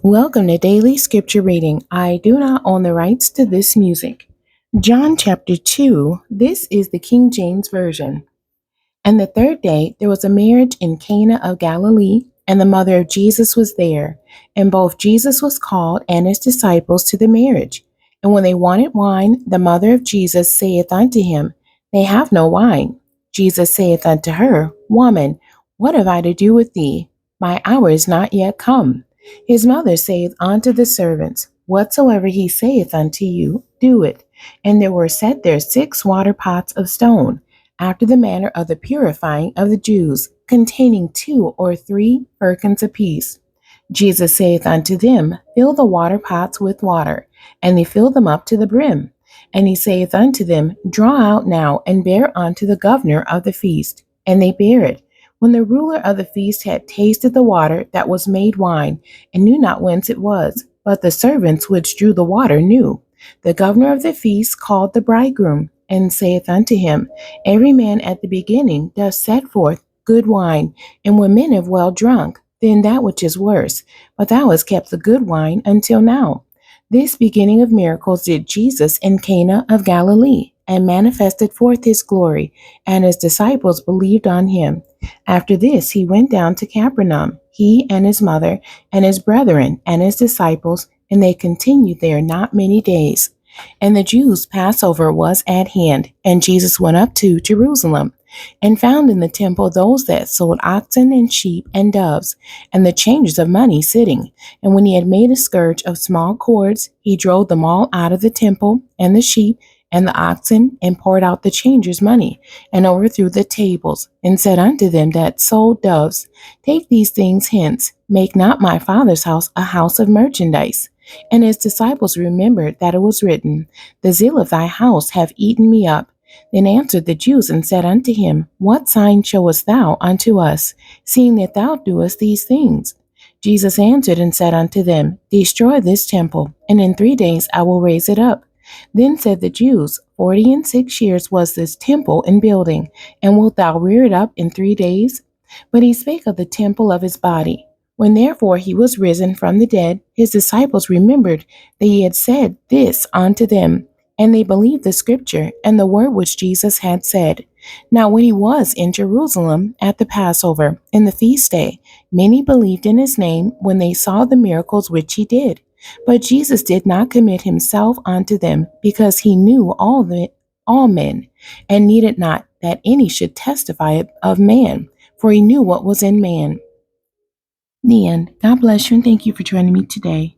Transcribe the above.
Welcome to Daily Scripture Reading. I do not own the rights to this music. John chapter 2, this is the King James Version. And the third day there was a marriage in Cana of Galilee, and the mother of Jesus was there. And both Jesus was called and his disciples to the marriage. And when they wanted wine, the mother of Jesus saith unto him, They have no wine. Jesus saith unto her, Woman, what have I to do with thee? My hour is not yet come. His mother saith unto the servants, Whatsoever he saith unto you, do it. And there were set there 6 water pots of stone, after the manner of the purifying of the Jews, containing 2 or 3 firkins apiece. Jesus saith unto them, Fill the water pots with water. And they filled them up to the brim. And he saith unto them, Draw out now, and bear unto the governor of the feast. And they bare it. When the ruler of the feast had tasted the water that was made wine, and knew not whence it was, but the servants which drew the water knew, the governor of the feast called the bridegroom, and saith unto him, Every man at the beginning doth set forth good wine, and when men have well drunk, then that which is worse. But thou hast kept the good wine until now. This beginning of miracles did Jesus in Cana of Galilee, and manifested forth his glory, and his disciples believed on him. After this he went down to Capernaum, he and his mother, and his brethren, and his disciples, and they continued there not many days. And the Jews' Passover was at hand, and Jesus went up to Jerusalem, and found in the temple those that sold oxen and sheep and doves, and the changers of money sitting. And when he had made a scourge of small cords, he drove them all out of the temple, and the sheep, and the oxen, and poured out the changers' money, and overthrew the tables, and said unto them that sold doves, Take these things hence, make not my Father's house a house of merchandise. And his disciples remembered that it was written, The zeal of thy house have eaten me up. Then answered the Jews and said unto him, What sign showest thou unto us, seeing that thou doest these things? Jesus answered and said unto them, Destroy this temple, and in 3 days I will raise it up. Then said the Jews, 46 years was this temple in building, and wilt thou rear it up in 3 days? But he spake of the temple of his body. When therefore he was risen from the dead, his disciples remembered that he had said this unto them, and they believed the scripture and the word which Jesus had said. Now when he was in Jerusalem at the Passover, in the feast day, many believed in his name when they saw the miracles which he did. But Jesus did not commit himself unto them, because he knew all men, and needed not that any should testify of man, for he knew what was in man. The end. God bless you, and thank you for joining me today.